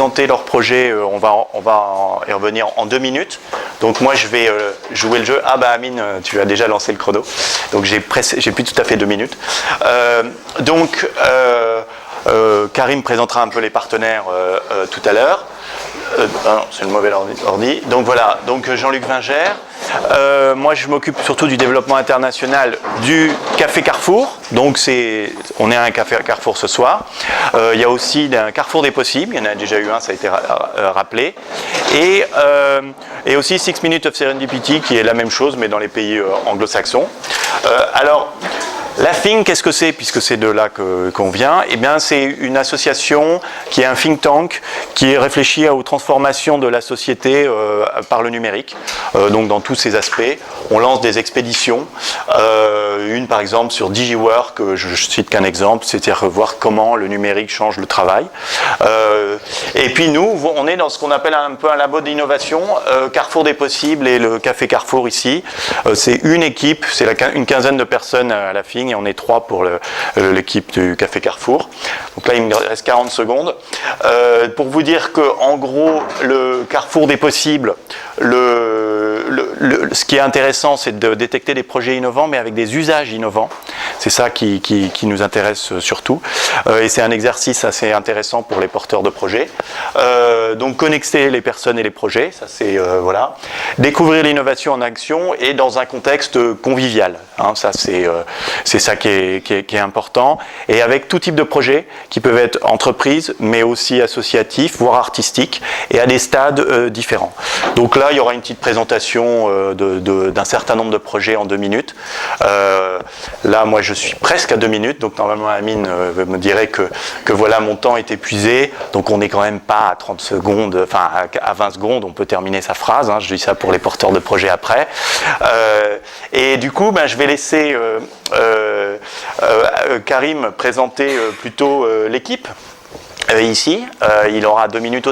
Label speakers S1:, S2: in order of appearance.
S1: présenter leur projet, on va y revenir en 2 minutes. Donc moi je vais jouer le jeu. Ah bah Amine, tu as déjà lancé le chrono. Donc j'ai plus tout à fait 2 minutes. Karim présentera un peu les partenaires tout à l'heure. Non, c'est le mauvais ordi. Donc voilà, donc Jean-Luc Vingère. Moi je m'occupe surtout du développement international du Café Carrefour. Donc on est à un Café Carrefour ce soir. Il y a aussi un Carrefour des possibles, il y en a déjà eu un, ça a été rappelé. Et aussi 6 Minutes of Serendipity qui est la même chose mais dans les pays anglo-saxons. Alors, la FING, qu'est-ce que c'est, puisque c'est de là qu'on vient? Eh bien, c'est une association qui est un think tank qui réfléchit aux transformations de la société par le numérique, donc dans tous ses aspects. On lance des expéditions, une par exemple sur DigiWork, je cite qu'un exemple, c'est-à-dire voir comment le numérique change le travail. Et puis nous, on est dans ce qu'on appelle un peu un labo d'innovation, Carrefour des possibles et le Café Carrefour ici. C'est une équipe, c'est une quinzaine de personnes à la FING, et on est 3 pour l'équipe du Café Carrefour. Donc là, il me reste 40 secondes. Pour vous dire qu'en gros, le Carrefour des possibles, ce qui est intéressant, c'est de détecter des projets innovants, mais avec des usages innovants. C'est ça qui nous intéresse surtout. Et c'est un exercice assez intéressant pour les porteurs de projets. Donc, connecter les personnes et les projets, ça c'est, voilà. Découvrir l'innovation en action et dans un contexte convivial. Hein, ça c'est ça qui est important. Et avec tout type de projets qui peuvent être entreprises, mais aussi associatifs, voire artistiques, et à des stades différents. Donc là, il y aura une petite présentation d'un certain nombre de projets en 2 minutes. Là, moi, je suis presque à 2 minutes, donc normalement, Amine me dirait que voilà, mon temps est épuisé, donc on n'est quand même pas à 30 secondes, enfin à 20 secondes, on peut terminer sa phrase, hein, je dis ça pour les porteurs de projets après. Et du coup, je vais laisser Karim présenter plutôt l'équipe ici, il aura 2 minutes aussi.